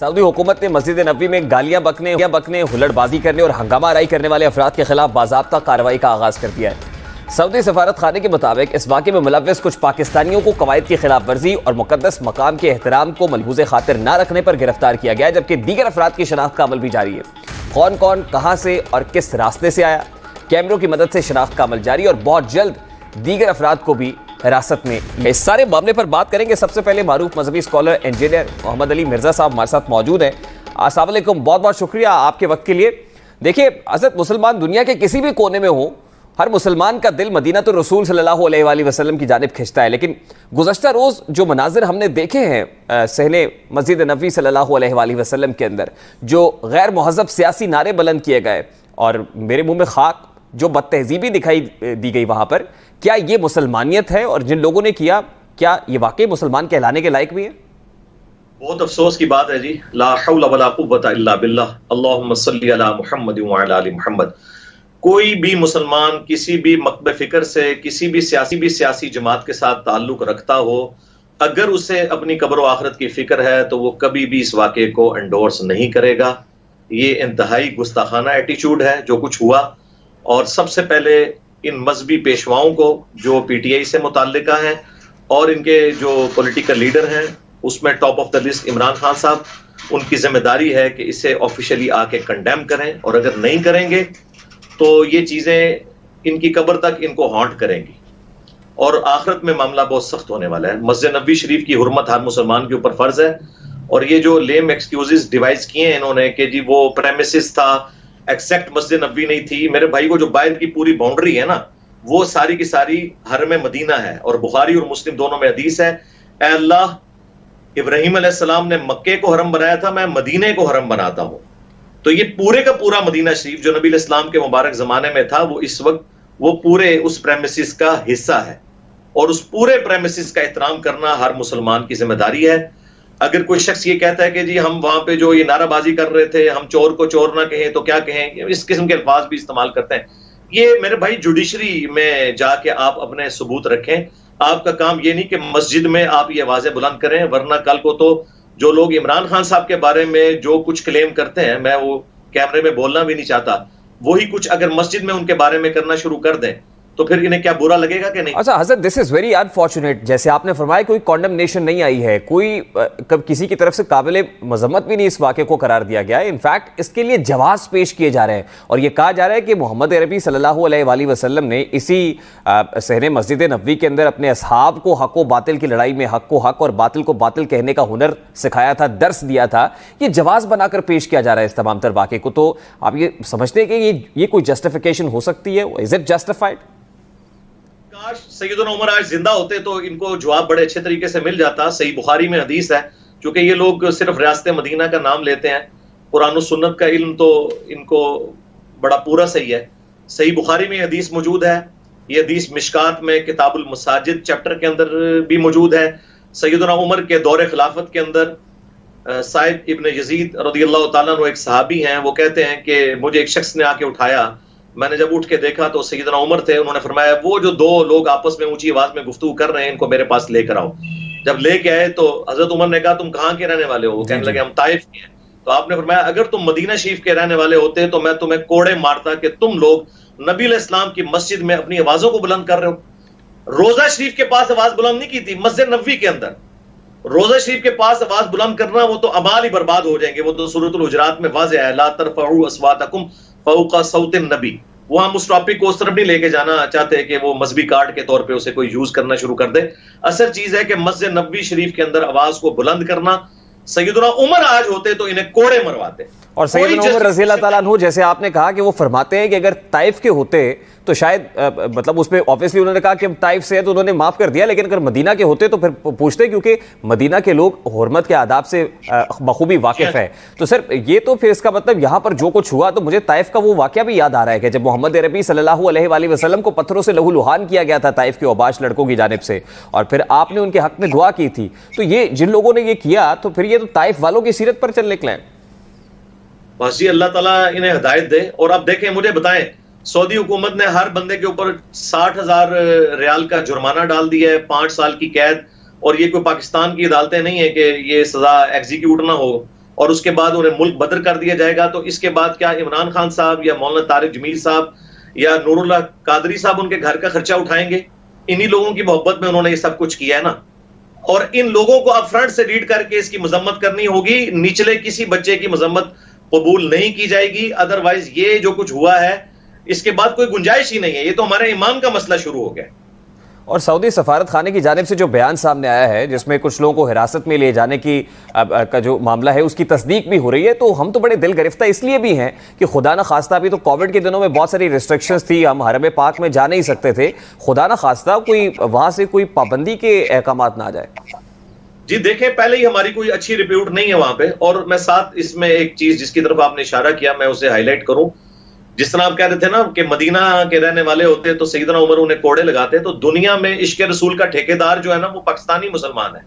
سعودی حکومت نے مسجد نبوی میں گالیاں بکنے ہلڑ بازی کرنے اور ہنگامہ آرائی کرنے والے افراد کے خلاف باضابطہ کارروائی کا آغاز کر دیا ہے۔ سعودی سفارت خانے کے مطابق اس واقعے میں ملوث کچھ پاکستانیوں کو قواعد کی خلاف ورزی اور مقدس مقام کے احترام کو ملحوظ خاطر نہ رکھنے پر گرفتار کیا گیا ہے، جبکہ دیگر افراد کی شناخت کا عمل بھی جاری ہے۔ کون کہاں سے اور کس راستے سے آیا، کیمروں کی مدد سے شناخت کا عمل جاری، اور بہت جلد دیگر افراد کو بھی حراست میں۔ اس سارے معاملے پر بات کریں گے۔ سب سے پہلے معروف مذہبی اسکالر انجینئر محمد علی مرزا صاحب ہمارے ساتھ موجود ہیں۔ السلام علیکم، بہت بہت شکریہ آپ کے وقت کے لیے۔ دیکھیے حضرت، مسلمان دنیا کے کسی بھی کونے میں ہوں، ہر مسلمان کا دل مدینہ الرسول صلی اللہ علیہ وآلہ وسلم کی جانب کھنچتا ہے، لیکن گزشتہ روز جو مناظر ہم نے دیکھے ہیں صحن مسجد نبوی صلی اللہ علیہ وآلہ وسلم کے اندر، جو غیر مہذب سیاسی نعرے بلند کیے گئے اور میرے منہ میں خاک، جو بد تہذیبی دکھائی دی گئی وہاں پر، کیا یہ مسلمانیت ہے؟ اور جن لوگوں نے کیا یہ واقعی مسلمان کہلانے کے لائق بھی ہے؟ بہت افسوس کی بات ہے جی، لا حول ولا قوت الا باللہ، اللہم صلی علی محمد وعلی آل محمد۔ کوئی بھی مسلمان کسی بھی مکتب فکر سے، کسی بھی سیاسی جماعت کے ساتھ تعلق رکھتا ہو، اگر اسے اپنی قبر و آخرت کی فکر ہے تو وہ کبھی بھی اس واقعے کو انڈورس نہیں کرے گا۔ یہ انتہائی گستاخانہ ایٹیچیوڈ ہے جو کچھ ہوا، اور سب سے پہلے ان مذہبی پیشواؤں کو جو پی ٹی آئی سے متعلقہ ہیں اور ان کے جو پولیٹیکل لیڈر ہیں، اس میں top of the list Imran Khan صاحب، ان کی ذمہ داری ہے کہ اسے آفیشلی آ کے کنڈیم کریں، اور اگر نہیں کریں گے تو یہ چیزیں ان کی قبر تک ان کو ہانٹ کریں گی، اور آخرت میں معاملہ بہت سخت ہونے والا ہے۔ مسجد نبوی شریف کی حرمت ہر مسلمان کے اوپر فرض ہے، اور یہ جو لیم ایکسکیوزز ڈیوائز کیے ہیں انہوں نے کہ جی وہ پریمیسز تھا، ایکزیکٹ مسجد نبوی نہیں تھی، میرے بھائی کو جو باہر کی پوری باؤنڈری ہے نا، وہ ساری کی ساری حرم مدینہ ہے، اور بخاری اور مسلم دونوں میں حدیث ہے، اے اللہ، ابراہیم علیہ السلام نے مکے کو حرم بنایا تھا، میں مدینے کو حرم بناتا ہوں۔ تو یہ پورے کا پورا مدینہ شریف جو نبی علیہ السلام کے مبارک زمانے میں تھا، وہ اس وقت وہ پورے اس پریمیسز کا حصہ ہے، اور اس پورے پریمیسز کا احترام کرنا ہر مسلمان کی ذمہ داری ہے۔ اگر کوئی شخص یہ کہتا ہے کہ جی ہم وہاں پہ جو یہ نعرہ بازی کر رہے تھے، ہم چور کو چور نہ کہیں تو کیا کہیں، اس قسم کے الفاظ بھی استعمال کرتے ہیں، یہ میرے بھائی جوڈیشری میں جا کے آپ اپنے ثبوت رکھیں۔ آپ کا کام یہ نہیں کہ مسجد میں آپ یہ آوازیں بلند کریں، ورنہ کل کو تو جو لوگ عمران خان صاحب کے بارے میں جو کچھ کلیم کرتے ہیں، میں وہ کیمرے میں بولنا بھی نہیں چاہتا، وہی کچھ اگر مسجد میں ان کے بارے میں کرنا شروع کر دیں تو پھر انہیں کیا برا لگے گا کہ نہیں؟ اچھا حضرت، دس از ویری انفارچونیٹ، جیسے آپ نے فرمایا کوئی کانڈمنیشن نہیں آئی ہے، کوئی کسی کی طرف سے قابل مذمت بھی نہیں اس واقعے کو قرار دیا گیا ہے۔ انفیکٹ اس کے لیے جواز پیش کیے جا رہے ہیں، اور یہ کہا جا رہا ہے کہ محمد عربی صلی اللہ علیہ وآلہ وسلم نے اسی صحن مسجد نبوی کے اندر اپنے اصحاب کو حق و باطل کی لڑائی میں حق کو حق اور باطل کو باطل کہنے کا ہنر سکھایا تھا، درس دیا تھا۔ یہ جواز بنا کر پیش کیا جا رہا ہے اس تمام تر واقعے کو، تو آپ یہ سمجھتے ہیں کہ یہ کوئی جسٹیفیکیشن ہو سکتی ہے؟ Is it justified? کاش سیدنا عمر آج زندہ ہوتے تو ان کو جواب بڑے اچھے طریقے سے مل جاتا۔ صحیح بخاری میں حدیث ہے، چونکہ یہ لوگ صرف ریاست مدینہ کا نام لیتے ہیں، قرآن و سنت کا علم تو ان کو بڑا پورا صحیح ہے۔ صحیح بخاری میں حدیث موجود ہے، یہ حدیث مشکات میں کتاب المساجد چیپٹر کے اندر بھی موجود ہے۔ سیدنا عمر کے دور خلافت کے اندر سعید ابن یزید رضی اللہ تعالیٰ عنہ ایک صحابی ہیں، وہ کہتے ہیں کہ مجھے ایک شخص نے آ کے اٹھایا، میں نے جب اٹھ کے دیکھا تو سیدنا عمر تھے، انہوں نے فرمایا وہ جو دو لوگ آپس میں اونچی آواز میں گفتگو کر رہے ہیں ان کو میرے پاس لے کر آؤ۔ جب لے کے آئے تو حضرت عمر نے کہا تم کہاں کے رہنے والے ہو؟ وہ کہنے لگے ہم طائف کے ہیں۔ تو آپ نے فرمایا اگر تم مدینہ شریف کے رہنے والے ہوتے تو میں تمہیں کوڑے مارتا کہ تم لوگ نبی علیہ السلام کی مسجد میں اپنی آوازوں کو بلند کر رہے ہو۔ روزہ شریف کے پاس آواز بلند نہیں کی تھی، مسجد نبوی کے اندر روزہ شریف کے پاس آواز بلند کرنا وہ تو اعمال ہی برباد ہو جائیں گے، وہ تو سورۃ الحجرات میں واضح ہے، لا ترفعوا اصواتکم فوق صوت النبی۔ وہ ہم اس ٹاپک کو اس طرف نہیں لے کے جانا چاہتے کہ وہ مذہبی کارڈ کے طور پہ اسے کوئی یوز کرنا شروع کر دے۔ اصل چیز ہے کہ مسجد نبوی شریف کے اندر آواز کو بلند کرنا۔ سیدنا عمر آج ہوتے تو انہیں کوڑے مرواتے۔ اور سیدنا عمر رضی اللہ تعالیٰ عنہ جیسے آپ نے کہا کہ وہ فرماتے ہیں کہ اگر طائف کے ہوتے تو شاید مطلب اس میں آبویسلی انہوں نے کہا کہ ہم طائف سے ہیں تو انہوں نے معاف کر دیا، لیکن اگر مدینہ کے ہوتے تو پھر پوچھتے، کیونکہ مدینہ کے لوگ حرمت کے آداب سے بخوبی واقف ہے۔ تو سر یہ تو پھر اس کا مطلب یہاں پر جو کچھ ہوا، تو مجھے طائف کا وہ واقعہ بھی یاد آ رہا ہے کہ جب محمد عربی صلی اللہ علیہ وآلہ وسلم کو پتھروں سے لہو لہان کیا گیا تھا طائف کے اوباش لڑکوں کی جانب سے، اور پھر آپ نے ان کے حق میں دعا کی تھی، تو یہ جن لوگوں نے یہ کیا تو پھر یہ تو طائف والوں کی سیرت پر چل نکلے۔ بس جی اللہ تعالیٰ انہیں ہدایت دے۔ اور اب دیکھیں، مجھے بتائیں، سعودی حکومت نے ہر بندے کے اوپر 60,000 ریال کا جرمانہ ڈال دیا ہے، 5 سال کی قید، اور یہ کوئی پاکستان کی عدالتیں نہیں ہیں کہ یہ سزا ایگزیکیوٹ نہ ہو۔ اور اس کے بعد انہیں ملک بدر کر دیا جائے گا، تو اس کے بعد کیا عمران خان صاحب یا مولانا طارق جمیل صاحب یا نور اللہ قادری صاحب ان کے گھر کا خرچہ اٹھائیں گے؟ انہی لوگوں کی محبت میں انہوں نے یہ سب کچھ کیا ہے نا. اور ان لوگوں کو اب فرنٹ سے لیڈ کر کے اس کی مذمت کرنی ہوگی، نچلے کسی بچے کی مذمت قبول نہیں کی جائے گی. ادروائز یہ جو کچھ ہوا ہے اس کے بعد کوئی گنجائش ہی نہیں ہے، یہ تو ہمارے ایمان کا مسئلہ شروع ہو گیا. اور سعودی سفارت خانے کی جانب سے جو بیان سامنے آیا ہے جس میں کچھ لوگوں کو حراست میں لے جانے کی کا جو معاملہ ہے اس کی تصدیق بھی ہو رہی ہے، تو ہم تو بڑے دل گرفتہ اس لیے بھی ہیں کہ خدا نہ خواستہ ابھی تو کووڈ کے دنوں میں بہت ساری ریسٹرکشنز تھی، ہم حرم پاک میں جا نہیں سکتے تھے، خدا نہ خواستہ کوئی وہاں سے کوئی پابندی کے احکامات نہ آ جائے. جی دیکھیں، پہلے ہی ہماری کوئی اچھی رپیوٹ نہیں ہے وہاں پہ. اور میں ساتھ اس میں ایک چیز جس کی طرف آپ نے اشارہ کیا میں اسے ہائی لائٹ کروں. جس طرح آپ کہہ رہے تھے نا کہ مدینہ کے رہنے والے ہوتے تو سیدنا عمر انہیں کوڑے لگاتے، تو دنیا میں عشق رسول کا ٹھیکیدار جو ہے نا وہ پاکستانی مسلمان ہے.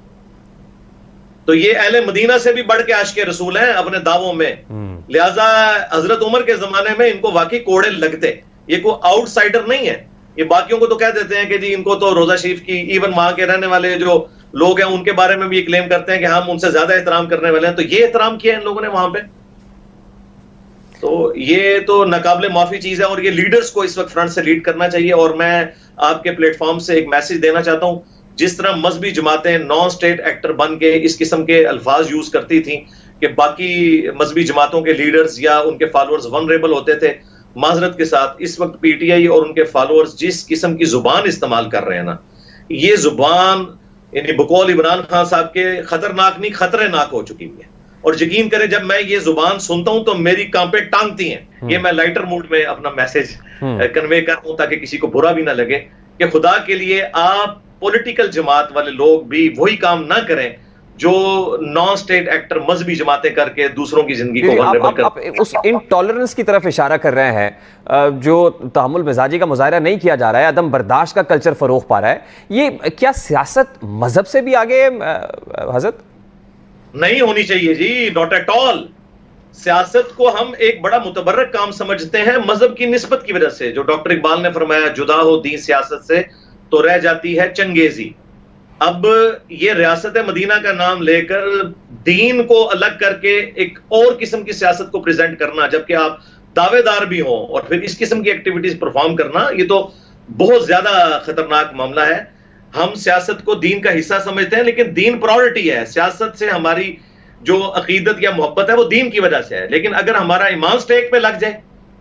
تو یہ اہل مدینہ سے بھی بڑھ کے عاشق رسول ہیں اپنے دعووں میں، لہٰذا حضرت عمر کے زمانے میں ان کو واقعی کوڑے لگتے. یہ کوئی آؤٹ سائڈر نہیں ہے. یہ باقیوں کو تو کہہ دیتے ہیں کہ جی ان کو تو روزہ شریف کی، ایون وہاں کے رہنے والے جو لوگ ہیں ان کے بارے میں بھی یہ کلیم کرتے ہیں کہ ہم ان سے زیادہ احترام کرنے والے ہیں. تو یہ احترام کیا ان لوگوں نے وہاں پہ، تو یہ تو ناقابل معافی چیز ہے. اور یہ لیڈرز کو اس وقت فرنٹ سے لیڈ کرنا چاہیے. اور میں آپ کے پلیٹ فارم سے ایک میسج دینا چاہتا ہوں، جس طرح مذہبی جماعتیں نان سٹیٹ ایکٹر بن کے اس قسم کے الفاظ یوز کرتی تھیں کہ باقی مذہبی جماعتوں کے لیڈرز یا ان کے فالوورز ونریبل ہوتے تھے، معذرت کے ساتھ اس وقت پی ٹی آئی اور ان کے فالوورز جس قسم کی زبان استعمال کر رہے ہیں نا، یہ زبان یعنی بقول عمران خان صاحب کے خطرناک نہیں خطرے ناک ہو چکی ہے. اور یقین کریں جب میں یہ زبان سنتا ہوں تو میری کانپیں ٹانگتی ہیں. یہ میں لائٹر موڈ میں اپنا میسج کنوے کرتا ہوں تاکہ کسی کو برا بھی نہ لگے کہ خدا کے لیے آپ پولیٹیکل جماعت والے لوگ بھی وہی کام نہ کریں جو نان سٹیٹ ایکٹر مذہبی جماعتیں کر کے دوسروں کی زندگی کو ونریبل کرتے ہیں. آپ اس انٹالرنس کی طرف اشارہ کر رہے ہیں، جو تحمل مزاجی کا مظاہرہ نہیں کیا جا رہا ہے، عدم برداشت کا کلچر فروغ پا رہا ہے. یہ کیا سیاست مذہب سے بھی آگے حضرت نہیں ہونی چاہیے؟ جی ناٹ ایٹ آل. سیاست کو ہم ایک بڑا متبرک کام سمجھتے ہیں مذہب کی نسبت کی وجہ سے. جو ڈاکٹر اقبال نے فرمایا جدا ہو دین سیاست سے تو رہ جاتی ہے چنگیزی. اب یہ ریاست مدینہ کا نام لے کر دین کو الگ کر کے ایک اور قسم کی سیاست کو پریزنٹ کرنا، جبکہ آپ دعوے دار بھی ہوں اور پھر اس قسم کی ایکٹیویٹیز پرفارم کرنا، یہ تو بہت زیادہ خطرناک معاملہ ہے. ہم سیاست کو دین کا حصہ سمجھتے ہیں لیکن دین پرائورٹی ہے. سیاست سے ہماری جو عقیدت یا محبت ہے وہ دین کی وجہ سے ہے. لیکن اگر ہمارا ایمان سٹیک پہ لگ جائے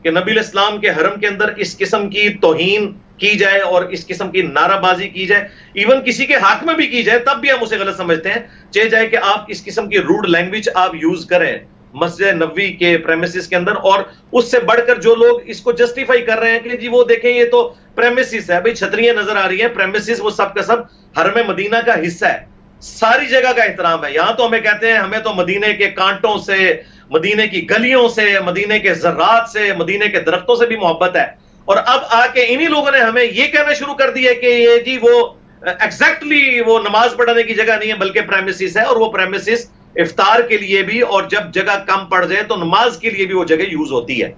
کہ نبی علیہ السلام کے حرم کے اندر اس قسم کی توہین کی جائے اور اس قسم کی نعرہ بازی کی جائے، ایون کسی کے حق میں بھی کی جائے، تب بھی ہم اسے غلط سمجھتے ہیں. چاہے جائے کہ آپ اس قسم کی روڈ لینگویج آپ یوز کریں مسجد نبوی کے پریمیسز کے اندر، اور اس سے بڑھ کر جو لوگ اس کو جسٹیفائی کر رہے ہیں کہ جی وہ دیکھیں یہ تو پریمیسز ہے، بھئی چھتریاں نظر آ رہی ہیں، پریمیسز وہ سب کا سب حرم مدینہ کا حصہ ہے. ساری جگہ کا احترام ہے. یہاں تو ہمیں کہتے ہیں ہمیں تو مدینے کے کانٹوں سے، مدینے کی گلیوں سے، مدینے کے ذرات سے، مدینے کے درختوں سے بھی محبت ہے. اور اب آ کے انہی لوگوں نے ہمیں یہ کہنا شروع کر دیا کہ یہ جی وہ ایگزیکٹلی وہ نماز پڑھنے کی جگہ نہیں ہے بلکہ پریمیسز ہے، اور وہ پریمیسز افطار کے لیے بھی، اور جب جگہ کم پڑ جائے تو نماز کے لیے بھی وہ جگہ یوز ہوتی ہے.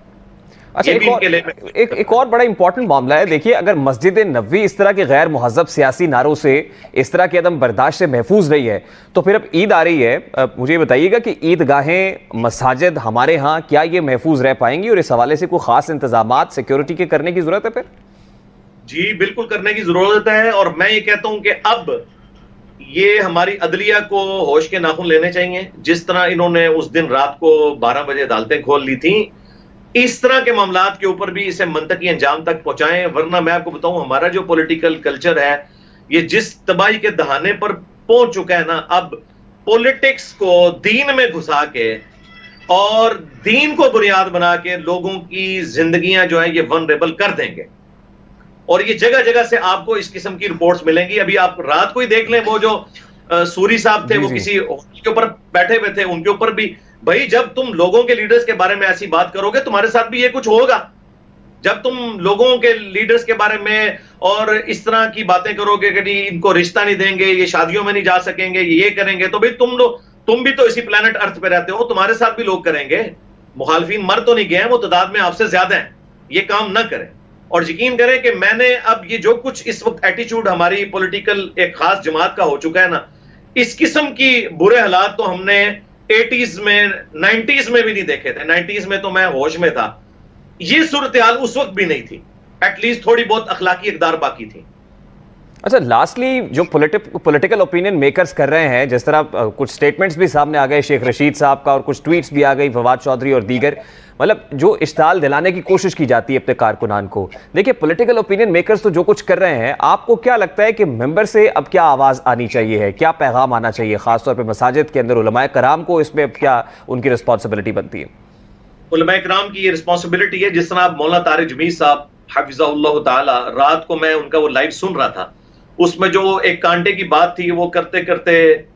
اچھا ایک اور بڑا امپورٹنٹ معاملہ ہے. دیکھیے اگر مسجد نبوی اس طرح کے غیر مہذب سیاسی نعروں سے، اس طرح کے عدم برداشت سے محفوظ رہی ہے، تو پھر اب عید آ رہی ہے، مجھے بتائیے گا کہ عید گاہیں، مساجد ہمارے ہاں کیا یہ محفوظ رہ پائیں گی، اور اس حوالے سے کوئی خاص انتظامات سیکیورٹی کے کرنے کی ضرورت ہے پھر؟ جی بالکل کرنے کی ضرورت ہے. اور میں یہ کہتا ہوں کہ اب یہ ہماری عدلیہ کو ہوش کے ناخن لینے چاہیے. جس طرح انہوں نے اس دن رات کو 12 بجے عدالتیں کھول لی تھیں، اس طرح کے معاملات کے اوپر بھی اسے منطقی انجام تک پہنچائیں. ورنہ میں آپ کو بتاؤں ہمارا جو پولیٹیکل کلچر ہے یہ جس تباہی کے دہانے پر پہنچ چکا ہے نا، اب پولیٹکس کو دین میں گھسا کے اور دین کو بنیاد بنا کے لوگوں کی زندگیاں جو ہیں یہ ونریبل کر دیں گے. اور یہ جگہ جگہ سے آپ کو اس قسم کی رپورٹس ملیں گی. ابھی آپ رات کو ہی دیکھ لیں وہ جو سوری صاحب تھے، وہ کسی کے اوپر بیٹھے ہوئے تھے، ان کے اوپر بھی بھائی جب تم لوگوں کے لیڈرز کے بارے میں ایسی بات کرو گے تمہارے ساتھ بھی یہ کچھ ہوگا. جب تم لوگوں کے لیڈرز کے بارے میں اور اس طرح کی باتیں کرو گے کہ ان کو رشتہ نہیں دیں گے، یہ شادیوں میں نہیں جا سکیں گے، یہ کریں گے، تو بھائی تم بھی تو اسی پلانٹ ارتھ پہ رہتے ہو، تمہارے ساتھ بھی لوگ کریں گے. مخالفین مر تو نہیں گئے ہیں، وہ تعداد میں آپ سے زیادہ ہیں. یہ کام نہ کریں. اور یقین کریں کہ میں نے اب یہ جو کچھ اس وقت ایٹیچیوڈ ہماری پولیٹیکل ایک خاص جماعت کا ہو چکا ہے نا، اس قسم کی برے حالات تو ہم نے 80s میں 90s میں بھی نہیں دیکھے تھے. 90s میں تو میں ہوش میں تھا. یہ صورتحال اس وقت بھی نہیں تھی. ایٹ لیسٹ تھوڑی بہت اخلاقی اقدار باقی تھی. اچھا لاسٹلی جو پولیٹیکل اوپینین میکرز کر رہے ہیں، جس طرح کچھ سٹیٹمنٹس بھی سامنے آ گئے شیخ رشید صاحب کا، اور کچھ ٹویٹس بھی آ گئی فواد چودھری اور دیگر، مطلب جو اشتعال دلانے کی کوشش کی جاتی ہے اپنے کارکنان کو. دیکھیں پولیٹیکل اوپینین میکرز تو جو کچھ کر رہے ہیں، آپ کو کیا لگتا ہے کہ ممبر سے اب کیا آواز آنی چاہیے ہے، کیا پیغام آنا چاہیے، خاص طور پہ مساجد کے اندر علماء کرام کو اس میں اب کیا ان کی رسپانسبلٹی بنتی ہے؟ علماء کرام کی یہ رسپانسبلٹی ہے. جس طرح مولانا طارق جمیل صاحب حفظہ اللہ تعالی، رات کو میں ان کا وہ لائیو سن رہا تھا، اس میں جو ایک کانٹے کی بات تھی وہ کرتے کرتے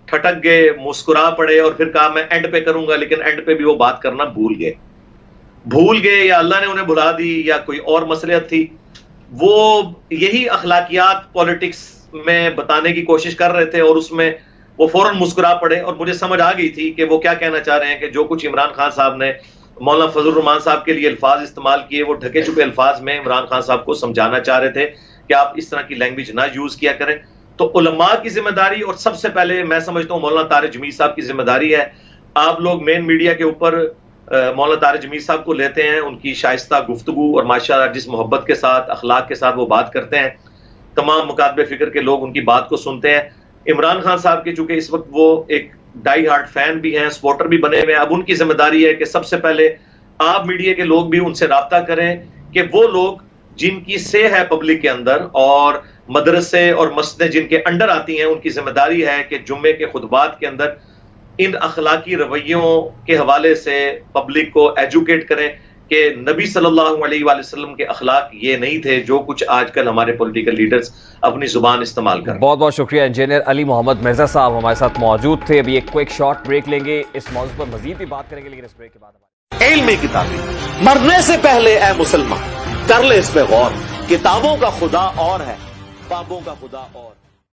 ٹھٹک گئے، مسکرا پڑے، اور پھر کہا میں اینڈ پہ کروں گا، لیکن اینڈ پہ بھی وہ بات کرنا بھول گئے یا اللہ نے انہیں بھلا دی یا کوئی اور مصلحت تھی. وہ یہی اخلاقیات پولیٹکس میں بتانے کی کوشش کر رہے تھے، اور اس میں وہ فوراً مسکرا پڑے، اور مجھے سمجھ آ گئی تھی کہ وہ کیا کہنا چاہ رہے ہیں، کہ جو کچھ عمران خان صاحب نے مولانا فضل الرحمان صاحب کے لیے الفاظ استعمال کیے، وہ ڈھکے چھپے الفاظ میں عمران خان صاحب کو سمجھانا چاہ رہے تھے کہ آپ اس طرح کی لینگویج نہ یوز کیا کریں. تو علماء کی ذمہ داری، اور سب سے پہلے میں سمجھتا ہوں مولانا طارق جمیل صاحب کی ذمہ داری ہے. آپ لوگ مین میڈیا کے اوپر مولانا طارق جمیل صاحب کو لیتے ہیں، ان کی شائستہ گفتگو اور ماشاءاللہ جس محبت کے ساتھ، اخلاق کے ساتھ وہ بات کرتے ہیں، تمام مکاتب فکر کے لوگ ان کی بات کو سنتے ہیں. عمران خان صاحب کے چونکہ اس وقت وہ ایک ڈائی ہارڈ فین بھی ہیں، سپورٹر بھی بنے ہوئے ہیں، اب ان کی ذمہ داری ہے کہ سب سے پہلے آپ میڈیا کے لوگ بھی ان سے رابطہ کریں کہ وہ لوگ جن کی سے ہے پبلک کے اندر، اور مدرسے اور مسجدیں جن کے انڈر آتی ہیں، ان کی ذمہ داری ہے کہ جمعے کے خطبات کے اندر ان اخلاقی رویوں کے حوالے سے پبلک کو ایجوکیٹ کریں کہ نبی صلی اللہ علیہ وآلہ وسلم کے اخلاق یہ نہیں تھے جو کچھ آج کل ہمارے پولیٹیکل لیڈرز اپنی زبان استعمال کریں. بہت بہت شکریہ. انجینئر علی محمد مرزا صاحب ہمارے ساتھ موجود تھے. ابھی ایک کوئک شارٹ بریک لیں گے، اس موضوع پر مزید بھی بات کریں گے، لیکن اس بریک کے بعد علم کتابی مرنے سے پہلے اے مسلمان کر لے اس پہ غور. کتابوں کا خدا اور ہے، بابوں کا خدا اور.